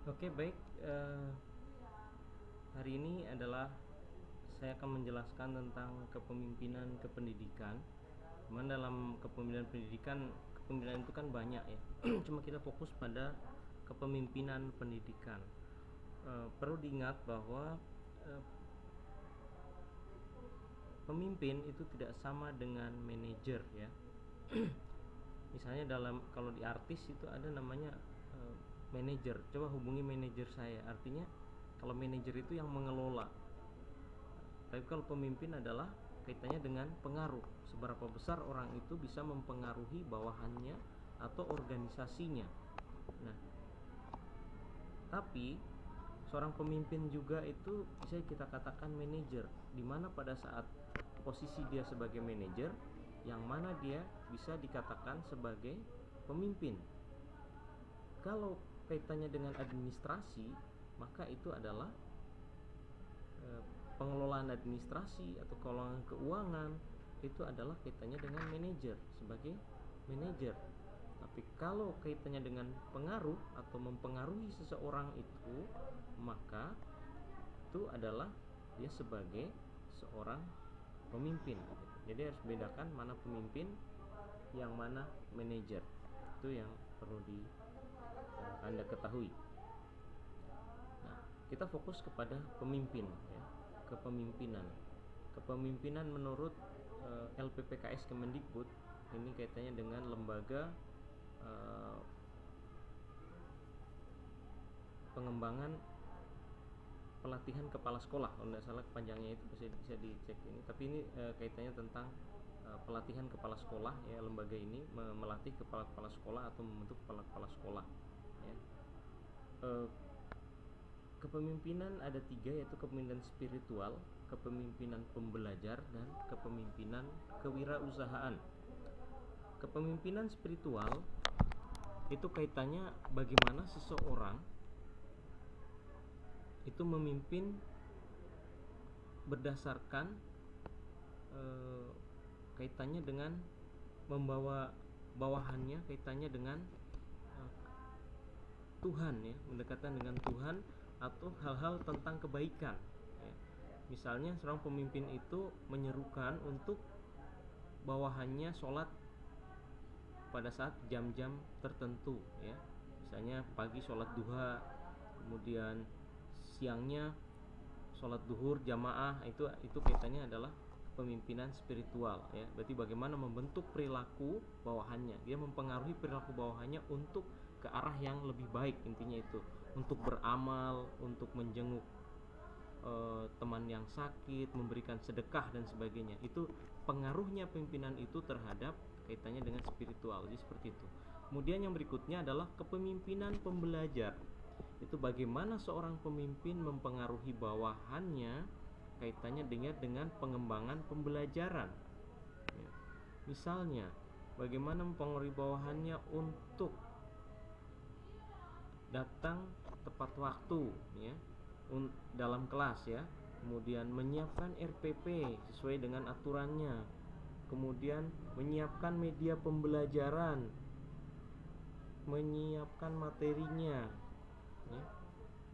Oke, baik. Hari ini adalah saya akan menjelaskan tentang kepemimpinan kependidikan. Cuman dalam kepemimpinan pendidikan, kepemimpinan itu kan banyak ya. Cuma kita fokus pada kepemimpinan pendidikan. Perlu diingat bahwa eh, pemimpin itu tidak sama dengan manajer ya. Misalnya kalau di artis itu ada namanya manajer. Coba hubungi manajer saya. Artinya kalau manajer itu yang mengelola. Tapi kalau pemimpin adalah kaitannya dengan pengaruh. Seberapa besar orang itu bisa mempengaruhi bawahannya atau organisasinya. Nah, tapi seorang pemimpin juga itu bisa kita katakan manajer, di mana pada saat posisi dia sebagai manajer, yang mana dia bisa dikatakan sebagai pemimpin. Kalau kaitannya dengan administrasi, maka itu adalah pengelolaan administrasi atau pengelolaan keuangan, itu adalah kaitannya dengan manajer, sebagai manajer. Tapi kalau kaitannya dengan pengaruh atau mempengaruhi seseorang itu, maka itu adalah dia sebagai seorang pemimpin. Jadi harus bedakan mana pemimpin, yang mana manajer. Itu yang perlu Anda ketahui. Nah, kita fokus kepada pemimpin ya, kepemimpinan. Kepemimpinan menurut LPPKS Kemendikbud ini kaitannya dengan lembaga pengembangan pelatihan kepala sekolah, kalau tidak salah panjangnya itu bisa dicek ini. Tapi ini kaitannya tentang pelatihan kepala sekolah ya. Lembaga ini melatih kepala-kepala sekolah atau membentuk kepala-kepala sekolah ya. Kepemimpinan ada tiga, yaitu kepemimpinan spiritual, kepemimpinan pembelajar, dan kepemimpinan kewirausahaan. Kepemimpinan spiritual itu kaitannya bagaimana seseorang itu memimpin berdasarkan kaitannya dengan membawa bawahannya, kaitannya dengan Tuhan ya, mendekatkan dengan Tuhan atau hal-hal tentang kebaikan ya. Misalnya seorang pemimpin itu menyerukan untuk bawahannya sholat pada saat jam-jam tertentu ya. Misalnya pagi sholat duha, kemudian siangnya sholat duhur jamaah, itu kaitannya adalah pemimpinan spiritual ya. Berarti bagaimana membentuk perilaku bawahannya, dia mempengaruhi perilaku bawahannya untuk ke arah yang lebih baik, intinya itu untuk beramal, untuk menjenguk teman yang sakit, memberikan sedekah dan sebagainya. Itu pengaruhnya pimpinan itu terhadap kaitannya dengan spiritual. Jadi seperti itu. Kemudian yang berikutnya adalah kepemimpinan pembelajar. Itu bagaimana seorang pemimpin mempengaruhi bawahannya, kaitannya dengan pengembangan pembelajaran ya. Misalnya bagaimana mempengaruhi bawahannya untuk datang tepat waktu ya dalam kelas ya, kemudian menyiapkan RPP sesuai dengan aturannya, kemudian menyiapkan media pembelajaran, menyiapkan materinya ya.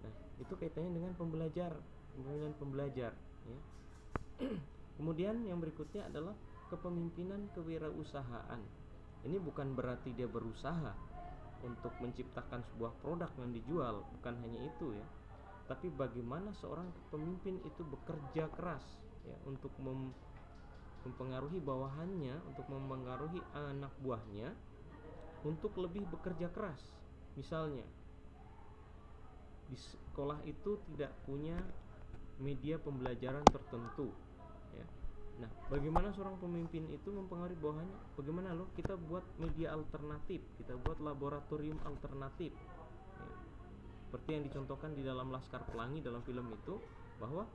Nah, itu kaitannya dengan kepemimpinan pembelajar ya. Kemudian yang berikutnya adalah kepemimpinan kewirausahaan. Ini bukan berarti dia berusaha untuk menciptakan sebuah produk yang dijual, bukan hanya itu ya. Tapi bagaimana seorang pemimpin itu bekerja keras ya untuk mempengaruhi bawahannya, untuk mempengaruhi anak buahnya untuk lebih bekerja keras. Misalnya di sekolah itu tidak punya media pembelajaran tertentu ya. Nah, bagaimana seorang pemimpin itu mempengaruhi bawahannya? Bagaimana loh kita buat media alternatif, kita buat laboratorium alternatif ya. Seperti yang dicontohkan di dalam Laskar Pelangi dalam film itu, bahwa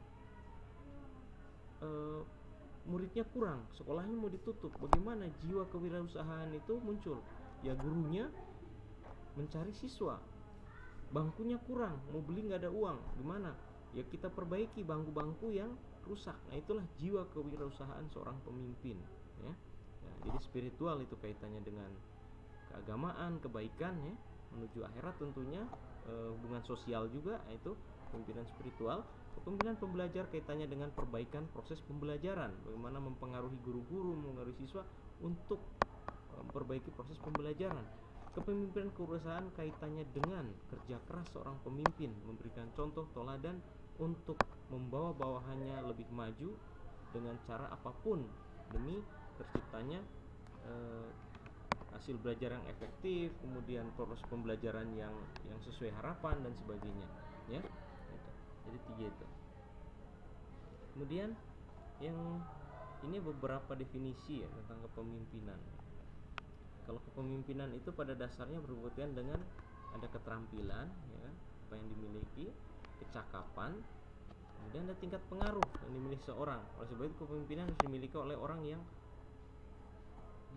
muridnya kurang, sekolahnya mau ditutup. Bagaimana jiwa kewirausahaan itu muncul? Ya gurunya mencari siswa, bangkunya kurang, mau beli nggak ada uang, gimana? Ya kita perbaiki bangku-bangku yang rusak. Nah, itulah jiwa kewirausahaan seorang pemimpin ya. Nah, jadi spiritual itu kaitannya dengan keagamaan, kebaikan ya. menuju akhirat tentunya, hubungan sosial juga, yaitu kepemimpinan spiritual. Kepemimpinan pembelajar kaitannya dengan perbaikan proses pembelajaran, bagaimana mempengaruhi guru-guru, mempengaruhi siswa untuk memperbaiki proses pembelajaran. Kepemimpinan kewirausahaan kaitannya dengan kerja keras seorang pemimpin, memberikan contoh teladan untuk membawa bawahannya lebih maju dengan cara apapun demi terciptanya hasil belajar yang efektif, kemudian proses pembelajaran yang sesuai harapan dan sebagainya, ya. Jadi 3 itu. Kemudian yang ini beberapa definisi ya tentang kepemimpinan. Kalau kepemimpinan itu pada dasarnya berhubungan dengan ada keterampilan, ya, apa yang dimiliki, kecakapan, kemudian ada tingkat pengaruh yang dimiliki seorang. Oleh sebab itu kepemimpinan harus dimiliki oleh orang yang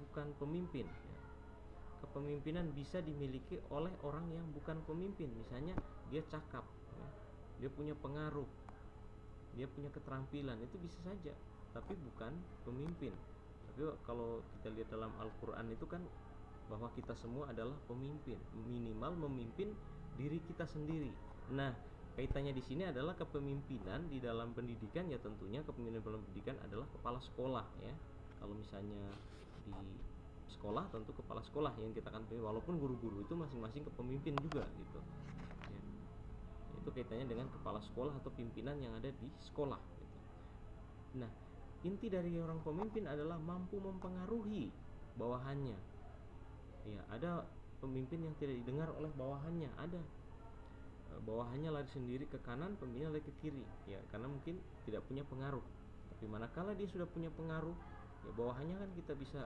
bukan pemimpin, ya. Kepemimpinan bisa dimiliki oleh orang yang bukan pemimpin, misalnya dia cakap, ya, dia punya pengaruh, dia punya keterampilan, itu bisa saja, tapi bukan pemimpin. Tapi kalau kita lihat dalam Al-Quran itu kan bahwa kita semua adalah pemimpin, minimal memimpin diri kita sendiri. Nah, kaitannya di sini adalah kepemimpinan di dalam pendidikan, ya tentunya kepemimpinan dalam pendidikan adalah kepala sekolah, ya. Kalau misalnya di sekolah tentu kepala sekolah yang kita akan pilih, walaupun guru-guru itu masing-masing kepemimpin juga gitu, ya. Itu kaitannya dengan kepala sekolah atau pimpinan yang ada di sekolah gitu. Nah, inti dari orang pemimpin adalah mampu mempengaruhi bawahannya. Ya, ada pemimpin yang tidak didengar oleh bawahannya, ada. Bawahannya lari sendiri ke kanan, pemimpinnya lari ke kiri, ya karena mungkin tidak punya pengaruh. Tapi manakala dia sudah punya pengaruh, ya bawahannya kan kita bisa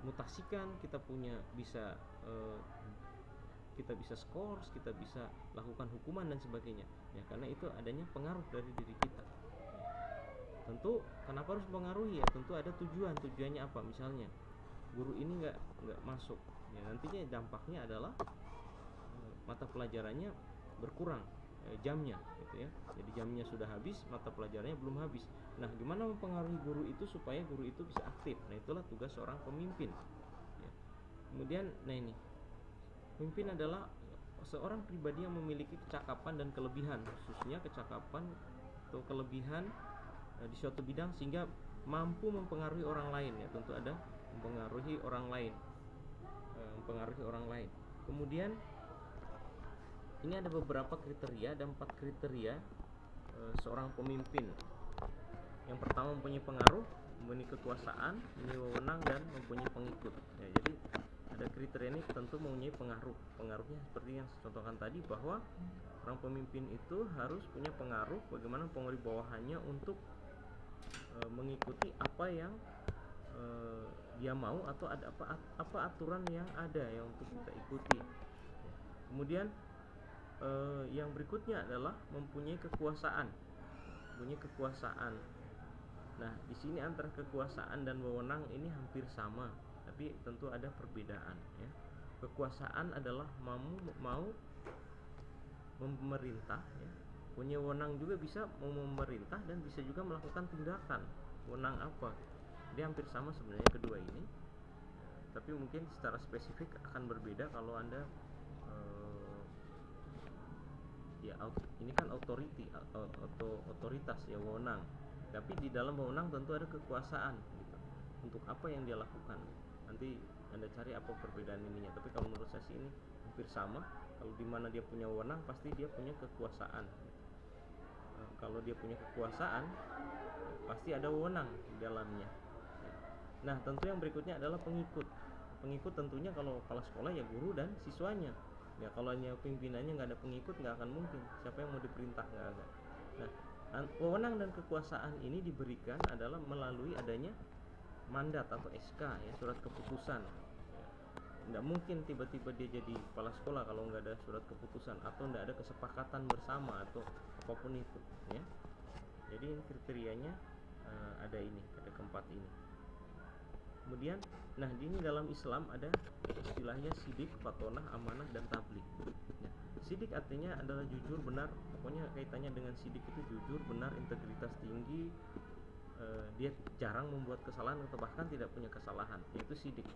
mutasikan, kita bisa skors, kita bisa lakukan hukuman dan sebagainya, ya karena itu adanya pengaruh dari diri kita. Tentu kenapa harus mempengaruhi, ya tentu ada tujuannya apa. Misalnya guru ini nggak masuk, ya nantinya dampaknya adalah mata pelajarannya berkurang, jamnya gitu ya. Jadi jamnya sudah habis, mata pelajarannya belum habis. Nah, gimana mempengaruhi guru itu supaya guru itu bisa aktif? Nah, itulah tugas seorang pemimpin, ya. Kemudian, nah ini, pemimpin adalah seorang pribadi yang memiliki kecakapan dan kelebihan, khususnya kecakapan atau kelebihan di suatu bidang sehingga mampu mempengaruhi orang lain, ya tentu ada mempengaruhi orang lain. Kemudian ini ada beberapa kriteria, ada 4 kriteria seorang pemimpin. Yang pertama, mempunyai pengaruh, mempunyai kekuasaan, mempunyai wewenang, dan mempunyai pengikut, ya. Jadi ada kriteria ini tentu mempunyai pengaruh. Pengaruhnya seperti yang saya contohkan tadi, bahwa orang pemimpin itu harus punya pengaruh, bagaimana mempengaruhi bawahannya untuk mengikuti apa yang dia mau, atau ada apa aturan yang ada yang untuk kita ikuti. Kemudian yang berikutnya adalah mempunyai kekuasaan. Nah, di sini antara kekuasaan dan wewenang ini hampir sama, tapi tentu ada perbedaan, ya. Kekuasaan adalah mau memerintah, ya. Punya wewenang juga, bisa mau memerintah dan bisa juga melakukan tindakan. Wewenang apa? Dia hampir sama sebenarnya kedua ini, tapi mungkin secara spesifik akan berbeda kalau Anda ya ini kan authority atau otoritas, ya wewenang. Tapi di dalam wewenang tentu ada kekuasaan gitu. Untuk apa yang dia lakukan? Nanti Anda cari apa perbedaan ininya. Tapi kalau menurut saya sih ini hampir sama. Kalau di mana dia punya wewenang, pasti dia punya kekuasaan. Kalau dia punya kekuasaan, pasti ada wewenang di dalamnya. Nah, tentu yang berikutnya adalah pengikut. Pengikut tentunya kalau kepala sekolah ya guru dan siswanya. Ya kalau hanya pimpinannya nggak ada pengikut, nggak akan mungkin. Siapa yang mau diperintah, nggak ada. Nah, wewenang dan kekuasaan ini diberikan adalah melalui adanya mandat atau SK, ya, surat keputusan. Nggak mungkin tiba-tiba dia jadi kepala sekolah kalau nggak ada surat keputusan atau nggak ada kesepakatan bersama atau apapun itu, ya. Jadi kriterianya ada keempat ini. Kemudian, nah ini dalam Islam ada istilahnya sidik, fatonah, amanah, dan tabligh. Nah, sidik artinya adalah jujur, benar. Pokoknya kaitannya dengan sidik itu jujur, benar, integritas tinggi, dia jarang membuat kesalahan atau bahkan tidak punya kesalahan, yaitu sidik.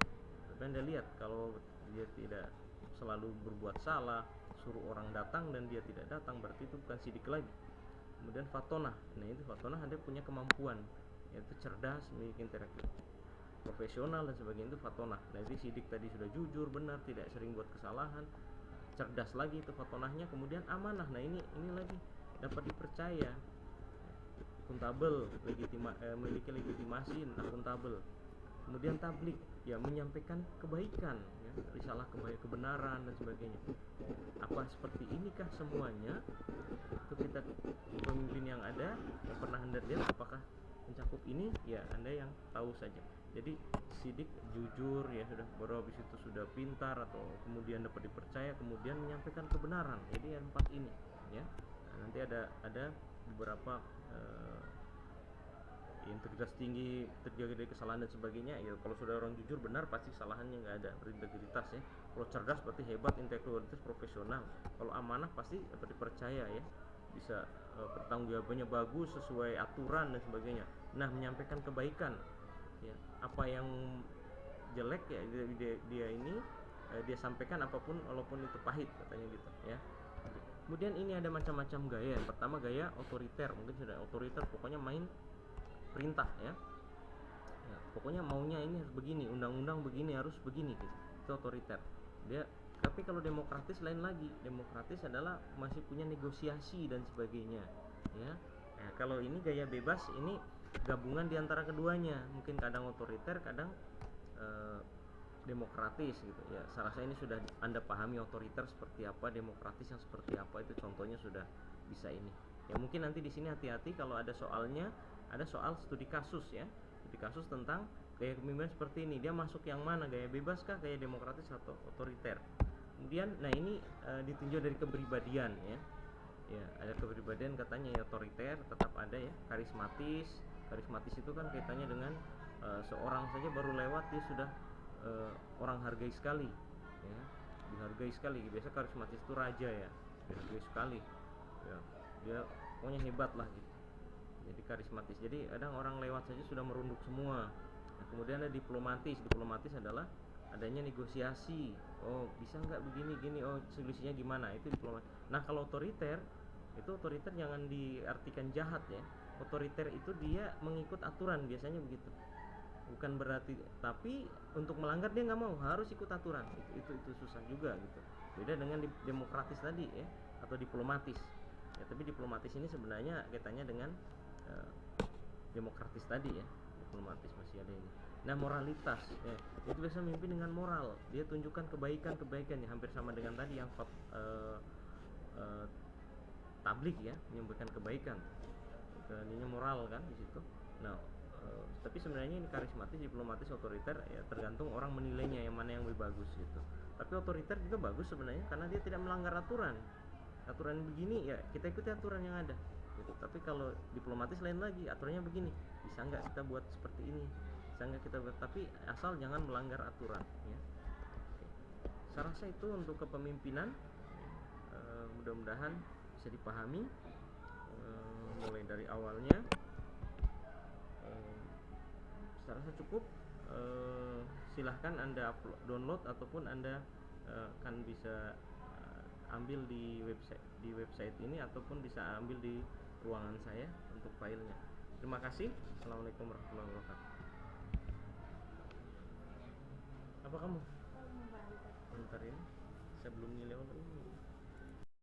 Tapi Anda lihat kalau dia tidak selalu berbuat salah, suruh orang datang dan dia tidak datang, berarti itu bukan sidik lagi. Kemudian fatonah, nah itu fatonah Anda punya kemampuan, yaitu cerdas, memiliki intelektual, profesional dan sebagainya, itu fatonah. Nah itu sidik tadi sudah jujur, benar, tidak sering buat kesalahan, cerdas lagi itu fatonahnya. Kemudian amanah, nah ini lagi dapat dipercaya, akuntabel, memiliki legitimasi, akuntabel. Kemudian tablik, ya menyampaikan kebaikan, ya, risalah kebenaran dan sebagainya. Apa seperti inikah semuanya? Itu kita pemimpin yang ada yang pernah Anda lihat, apakah mencakup ini? Ya Anda yang tahu saja. Jadi sidik, jujur, ya sudah, baru habis itu sudah pintar atau kemudian dapat dipercaya, kemudian menyampaikan kebenaran. Jadi yang 4 ini, ya. Nah, nanti ada beberapa integritas tinggi, terjaga dari kesalahan dan sebagainya. Ya kalau sudah orang jujur, benar, pasti kesalahannya nggak ada, berintegritas ya. Kalau cerdas berarti hebat, integritas, profesional. Kalau amanah pasti dapat dipercaya ya, bisa pertanggungjawabannya bagus, sesuai aturan dan sebagainya. Nah menyampaikan kebaikan, ya apa yang jelek ya dia ini dia sampaikan, apapun walaupun itu pahit, katanya gitu ya. Kemudian ini ada macam-macam gaya. Yang pertama gaya otoriter, mungkin sudah otoriter, pokoknya main perintah ya, pokoknya maunya ini harus begini, undang-undang begini, harus begini gitu. Itu otoriter dia. Tapi kalau demokratis lain lagi. Demokratis adalah masih punya negosiasi dan sebagainya ya. Nah, kalau ini gaya bebas, ini gabungan di antara keduanya, mungkin kadang otoriter, kadang demokratis gitu ya. Saya rasa ini sudah Anda pahami otoriter seperti apa, demokratis yang seperti apa, itu contohnya sudah bisa ini. Ya mungkin nanti di sini hati-hati kalau ada soalnya, ada soal studi kasus ya. Studi kasus tentang gaya kepemimpinan seperti ini, dia masuk yang mana, gaya bebas kah, gaya demokratis atau otoriter. Kemudian nah ini ditinjau dari kepribadian ya. Ya, ada kepribadian katanya ya, otoriter tetap ada ya, karismatis. Karismatis itu kan kaitannya dengan seorang saja baru lewat dia sudah orang hargai sekali ya, dihargai sekali. Biasa karismatis itu raja ya, dihargai sekali ya, dia pokoknya hebat lah gitu, jadi karismatis. Jadi kadang orang lewat saja sudah merunduk semua. Nah, kemudian ada diplomatis. Diplomatis adalah adanya negosiasi, oh bisa nggak begini gini, oh solusinya gimana, itu diplomatis. Nah kalau otoriter, itu otoriter jangan diartikan jahat ya. Otoriter itu dia mengikut aturan, biasanya begitu, bukan berarti, tapi untuk melanggar dia nggak mau, harus ikut aturan. Itu susah juga gitu. Beda dengan demokratis tadi ya, atau diplomatis ya. Tapi diplomatis ini sebenarnya kaitannya dengan demokratis tadi ya. Diplomatis masih ada ini. Nah moralitas ya, itu biasa memimpin dengan moral, dia tunjukkan kebaikan-kebaikannya, hampir sama dengan tadi yang tablik ya, menyampaikan kebaikan. Ininya moral kan di situ. Nah tapi sebenarnya ini karismatis, diplomatis, otoriter ya, tergantung orang menilainya yang mana yang lebih bagus gitu. Tapi otoriter juga bagus sebenarnya karena dia tidak melanggar aturan. Aturan begini ya kita ikuti aturan yang ada gitu. Tapi kalau diplomatis lain lagi, aturannya begini, bisa nggak kita buat seperti ini, bisa nggak kita buat, tapi asal jangan melanggar aturan ya. Oke. Saya rasa itu untuk kepemimpinan, mudah-mudahan bisa dipahami mulai dari awalnya. Saya rasa cukup. Silahkan Anda download ataupun Anda kan bisa ambil di website ini, ataupun bisa ambil di ruangan saya untuk filenya. Terima kasih. Assalamualaikum warahmatullahi wabarakatuh. Apa kamu? Bentar ya, saya belum nilai.